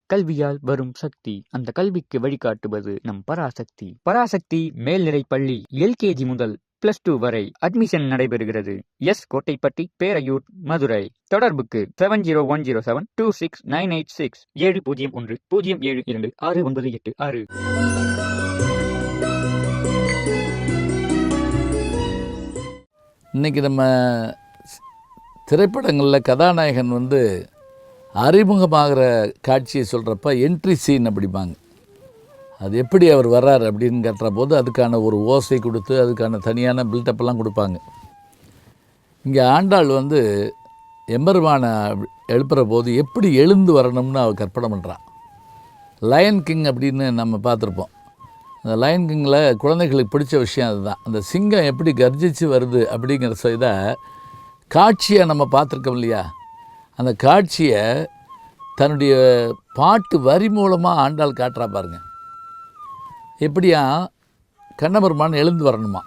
கல்வியால் வரும் சக்தி, அந்த கல்விக்கு வழிகாட்டுவது நம் பராசக்தி. பராசக்தி மேல்நிலைப் பள்ளி LKG முதல் +2 வரை அட்மிஷன் நடைபெறுகிறது. கோட்டைப்பட்டி, பேரையூர், மதுரை. தொடர்புக்கு 7010726986 7010726986. இன்றைக்கி நம்ம திரைப்படங்களில் கதாநாயகன் அறிமுகமாகிற காட்சியை சொல்கிறப்ப என்ட்ரி சீன் அப்படிம்பாங்க. அது எப்படி அவர் வர்றார் அப்படின்னு கேட்டுற போது அதுக்கான ஒரு ஓசை கொடுத்து அதுக்கான தனியான பில்டப்பெல்லாம் கொடுப்பாங்க. இங்கே ஆண்டாள் எம்பெருமானை எழுப்புகிற போது எப்படி எழுந்து வரணும்னு அவர் கற்பனை பண்ணுறான். லயன் கிங் அப்படின்னு நம்ம பார்த்துருப்போம். அந்த லயன் கிங்கில் குழந்தைகளுக்கு பிடிச்ச விஷயம் அதுதான். அந்த சிங்கம் எப்படி கர்ஜிச்சு வருது அப்படிங்கிற செய்த காட்சியை நம்ம பார்த்துருக்கோம் இல்லையா. அந்த காட்சியை தன்னுடைய பாட்டு வரி மூலமாக ஆண்டாள் காட்டுறா பாருங்க. எப்படியா கண்ணபெருமான் எழுந்து வரணுமா.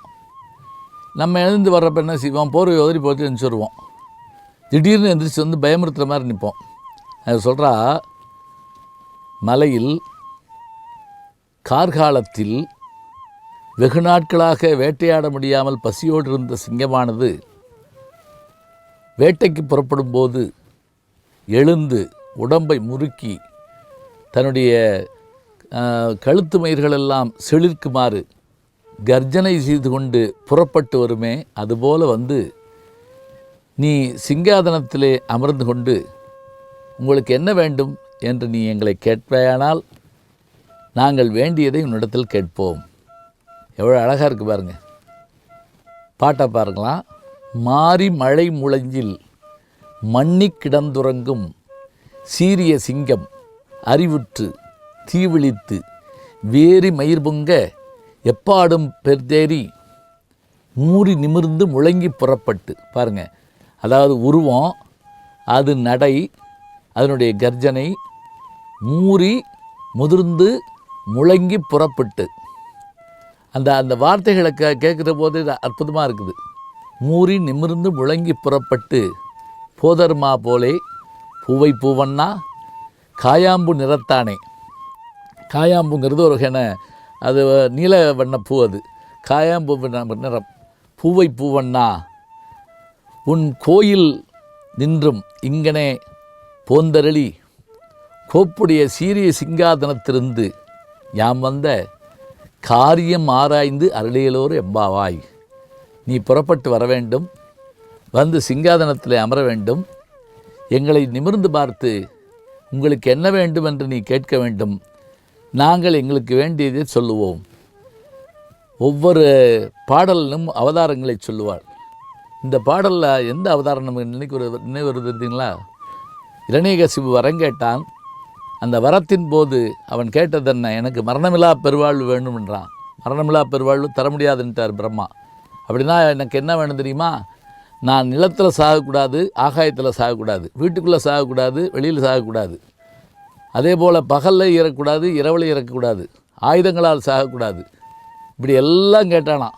நம்ம எழுந்து வர்றப்ப என்ன செய்வோம், போர்வை உதறி போட்டு எழுந்துருவோம். திடீர்னு எந்திரிச்சு பயமுறுத்துகிற மாதிரி நிற்போம். அது சொல்கிறா, மலையில் கார்காலத்தில் வெகு நாட்களாக வேட்டையாட முடியாமல் பசியோடு இருந்த சிங்கமானது வேட்டைக்கு புறப்படும் போது எழுந்து உடம்பை முறுக்கி தன்னுடைய கழுத்து மயிர்களெல்லாம் செழிர்க்குமாறு கர்ஜனை செய்து கொண்டு புறப்பட்டு வருமே, அதுபோல் நீ சிங்காதனத்திலே அமர்ந்து கொண்டு உங்களுக்கு என்ன வேண்டும் என்று நீ எங்களை கேட்பேயானால் நாங்கள் வேண்டியதை உன்னிடத்தில் கேட்போம். எவ்வளோ அழகாக இருக்குது பாருங்கள். பாட்டை பாருங்களாம். மாறி மழை முழஞ்சில் மண்ணி கிடந்துறங்கும் சீரிய சிங்கம் அறிவுற்று தீவிழித்து வேரி மயிர் பொங்க எப்பாடும் பெர்தேறி மூறி நிமிர்ந்து முழங்கி புறப்பட்டு. பாருங்கள், அதாவது உருவம், அது நடை, அதனுடைய கர்ஜனை, மூறி முதிர்ந்து முழங்கி புறப்பட்டு. அந்த வார்த்தைகளை கேட்குற போது அற்புதமாக இருக்குது. மூறி நிமிர்ந்து முழங்கி புறப்பட்டு போதர்மா போலே பூவை பூவண்ணா காயாம்பு நிறத்தானே. காயாம்புங்கிறது ஒரு அது நீல வண்ண பூ. அது காயாம்பு நிறம். பூவை பூவண்ணா உன் கோயில் நின்றும் இங்கனே போந்தரளி கோப்புடைய சீரிய சிங்காதனத்திலிருந்து யாம் வந்த காரியம் ஆராய்ந்து அருளியலோர் எம்பாவாய். நீ புறப்பட்டு வர வேண்டும், சிங்காதனத்தில் அமர வேண்டும், எங்களை நிமிர்ந்து பார்த்து உங்களுக்கு என்ன வேண்டும் என்று நீ கேட்க வேண்டும், நாங்கள் எங்களுக்கு வேண்டியதை சொல்லுவோம். ஒவ்வொரு பாடலிலும் அவதாரங்களை சொல்லுவாள். இந்த பாடலில் எந்த அவதாரம் நமக்கு இன்னைக்கு ஒரு நினைவு வருதுங்களா? இரணியகசிபு வரம் கேட்டான். அந்த வரத்தின் போது அவன் கேட்டது என்ன, எனக்கு மரணமில்லா பெருவாழ்வு வேண்டும் என்றான். மரணமில்லா பெருவாழ்வு தர முடியாதுன்ட்டார் பிரம்மா. அப்படின்னா எனக்கு என்ன வேணும் தெரியுமா, நான் நிலத்தில் சாகக்கூடாது, ஆகாயத்தில் சாகக்கூடாது, வீட்டுக்குள்ளே சாகக்கூடாது, வெளியில் சாகக்கூடாது, அதே போல் பகலில் இறக்கக்கூடாது, இரவில் இறக்கக்கூடாது, ஆயுதங்களால் சாகக்கூடாது, இப்படி எல்லாம் கேட்டானாம்.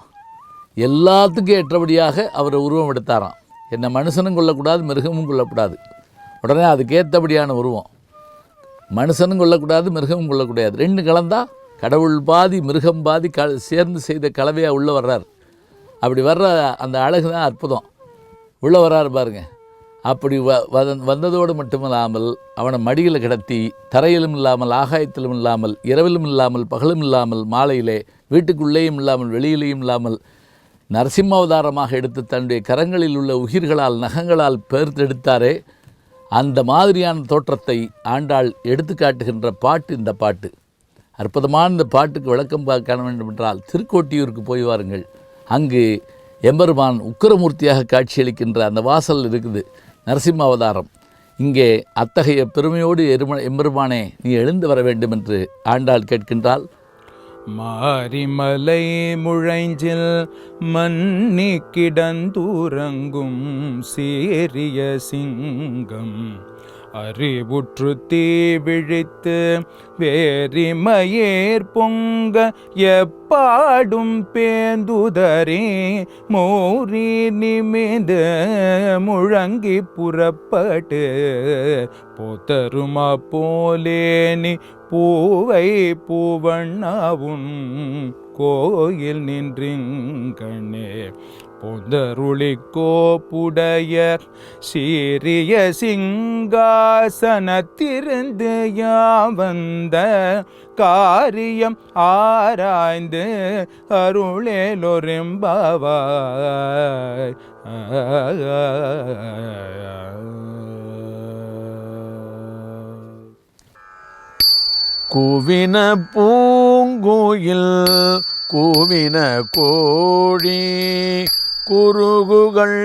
எல்லாத்துக்கும் ஏற்றபடியாக அவர் உருவம் எடுத்தாராம். என்னை மனுஷனும் கொள்ளக்கூடாது, மிருகமும் கொள்ளக்கூடாது. உடனே அதுக்கேற்றபடியான உருவம். மனுஷனும் கொள்ளக்கூடாது, மிருகமும் கொள்ளக்கூடாது, ரெண்டு கலந்தால் கடவுள் பாதி மிருகம் பாதி சேர்ந்து செய்த கலவையாக உள்ளே வர்றார். அப்படி வர்ற அந்த அழகு தான் அற்புதம். உள்ளே வர்றாரு பாருங்க. அப்படி வந்ததோடு மட்டுமில்லாமல் அவனை மடியில் கிடத்தி தரையிலும் இல்லாமல் ஆகாயத்திலும் இல்லாமல் இரவிலும் இல்லாமல் பகலும் இல்லாமல் மாலையிலே வீட்டுக்குள்ளேயும் இல்லாமல் வெளியிலேயும் இல்லாமல் நரசிம்மாவதாரமாக எடுத்து தன்னுடைய கரங்களில் உள்ள உயிர்களால் நகங்களால் பெயர்த்தெடுத்தாரே, அந்த மாதிரியான தோற்றத்தை ஆண்டாள் எடுத்து காட்டுகின்ற பாட்டு இந்த பாட்டு. அற்புதமான இந்த பாட்டுக்கு விளக்கம் காண வேண்டும் என்றால் திருக்கோட்டியூருக்கு போய் வாருங்கள். அங்கு எம்பெருமான் உக்கிரமூர்த்தியாக காட்சியளிக்கின்ற அந்த வாசல் இருக்குது, நரசிம்ம அவதாரம். இங்கே அத்தகைய பெருமையோடு எம்பெருமானே நீ எழுந்து வர வேண்டும் என்று ஆண்டாள் கேட்கின்றாள். மாரிமலை முழைஞ்சில் மன்னி கிடந்தூரங்கும் சேரிய சிங்கம் அறிவுற்று தீ விழித்து வேரிமயேர் பொங்க எப்பாடும் பேந்துதறி மோரி நிமிந்து முழங்கி புறப்பட்டு போத்தருமா போலேனி பூவை பூவண்ணாவும் கோயில் நின்றிங்கனே பொந்தருளி கோப்புடைய சீரிய சிங்காசனத்திருந்து யாவந்த காரியம் ஆராய்ந்து அருளேலொரும்பாவாய். கூவின பூங்குயில் கூவின கோழி குருகுகள்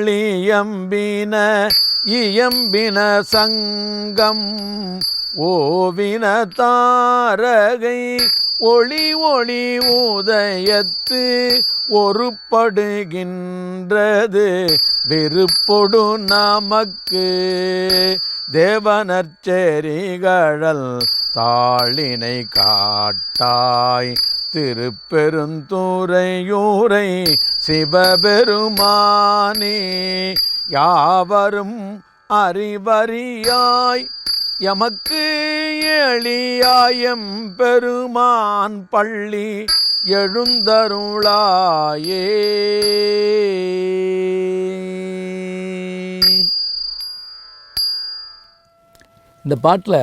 இயம்பின சங்கம் ஓவின தாரகை ஒளி ஒளி உதயத்து ஒருப்படுகின்றது விருப்பொடு நமக்கு தேவனற்செறிகழல் தாளினை காட்டாய் திருப்பெருந்துறையூரை சிவபெருமானே. யாவரும் அறிவறியாய் எமக்கு எளியாயம் பெருமான் பள்ளி எழுந்தருளாயே. இந்த பாட்டில்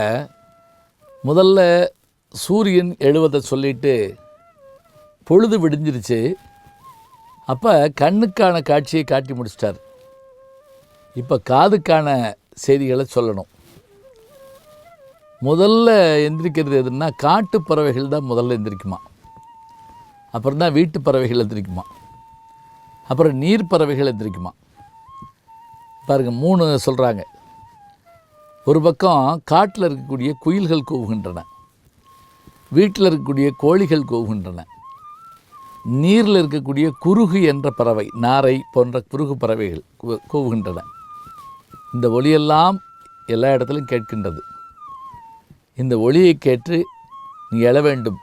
முதல்ல சூரியன் எழுவதை சொல்லிட்டு பொழுது விடிஞ்சிருச்சு. அப்போ கண்ணுக்கான காட்சியை காட்டி முடிச்சிட்டார். இப்போ காதுக்கான செய்திகளை சொல்லணும். முதல்ல எந்திரிக்கிறது எதுன்னா காட்டு பறவைகள் தான் முதல்ல எந்திரிக்குமா, அப்புறம் தான் வீட்டு பறவைகள் எந்திரிக்குமா, அப்புறம் நீர் பறவைகள் எந்திரிக்குமா. பாருங்கள், 3 சொல்கிறாங்க. ஒரு பக்கம் காட்டில் இருக்கக்கூடிய குயில்கள் கூவுகின்றன, வீட்டில் இருக்கக்கூடிய கோழிகள் கூவுகின்றன, நீரில் இருக்கக்கூடிய குருகு என்ற பறவை, நாரை போன்ற குருகு பறவைகள் கூவுகின்றன. இந்த ஒலியெல்லாம் எல்லா இடத்திலும் கேட்கின்றது. இந்த ஒலியை கேட்டு நீ எழ வேண்டும்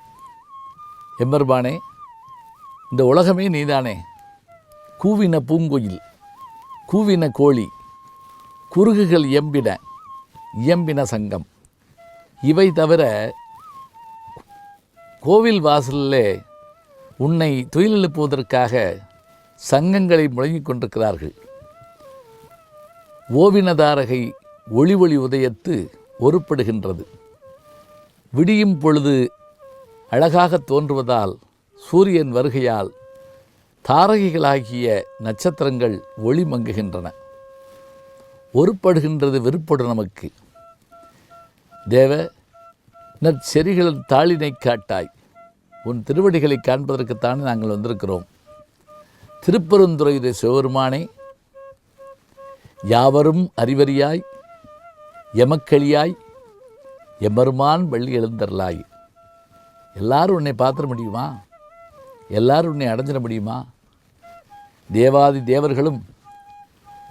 எம்பெருமானே, இந்த உலகமே நீதானே. கூவின பூங்குயில், கூவின கோழி, குருகுகள் இயம்பின சங்கம். இவை தவிர கோவில் வாசலிலே உன்னை துயிலெழுப்புவதற்காக சங்கங்களை முழங்கிக் கொண்டிருக்கிறார்கள். ஓவினதாரகை ஒளி ஒளி உதயத்து ஒருப்படுகின்றது. விடியும் பொழுது அழகாக தோன்றுவதால், சூரியன் வருகையால் தாரகைகளாகிய நட்சத்திரங்கள் ஒளி மங்குகின்றன. ஒருப்படுகின்றது விருப்பொடு நமக்கு. தேவ நற்செறிகளின் தாளினை காட்டாய். உன் திருவடிகளை காண்பதற்குத்தானே நாங்கள் வந்திருக்கிறோம். திருப்பெருந்துறையுடைய சிவபெருமானே, யாவரும் அறிவறியாய் எமக்களியாய் எம்பெருமான் வள்ளி எழுந்தருளாய். எல்லாரும் உன்னை பார்த்துட முடியுமா? எல்லாரும் உன்னை அடைஞ்சிட முடியுமா? தேவாதி தேவர்களும்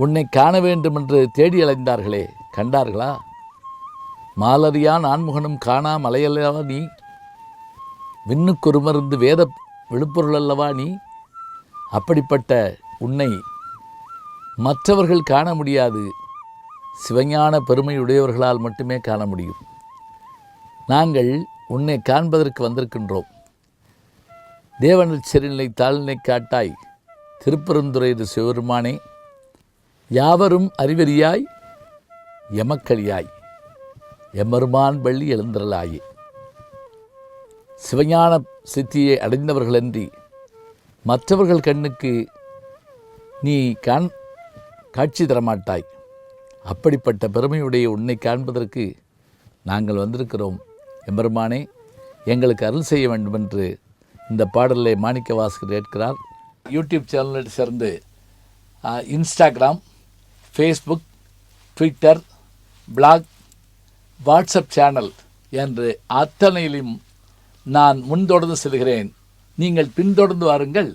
உன்னை காண வேண்டும் என்று தேடி அலைந்தார்களே, கண்டார்களா? மாலரியான் ஆண்முகனும் காணா மலையல்லவா நீ? விண்ணுக்கொரு மருந்து வேத விழுப்பொருள் அல்லவா நீ? அப்படிப்பட்ட உன்னை மற்றவர்கள் காண முடியாது. சிவஞான பெருமையுடையவர்களால் மட்டுமே காண முடியும். நாங்கள் உன்னை காண்பதற்கு வந்திருக்கின்றோம். தேவனற்செறிநிலை தாளினை காட்டாய். திருப்பெருந்துறையுடைய சிவபெருமானே, யாவரும் அறிவறியாய் எமக்களியாய் எம்பெருமான் வள்ளி எழுந்தருளாயே. சிவஞான சித்தியை அடைந்தவர்களன்றி மற்றவர்கள் கண்ணுக்கு நீ காட்சி தரமாட்டாய். அப்படிப்பட்ட பெருமையுடைய உன்னை காண்பதற்கு நாங்கள் வந்திருக்கிறோம். எம்பெருமானே, எங்களுக்கு அருள் செய்ய வேண்டும் என்று இந்த பாடலை மாணிக்க வாசகர் கேட்கிறார். யூடியூப் சேனலை சேர்ந்து Instagram, Facebook, Twitter, blog, WhatsApp channel என்று அத்தனையிலும் நான் முன்தொடர்ந்து செல்கிறேன். நீங்கள் பின்தொடர்ந்து வாருங்கள்.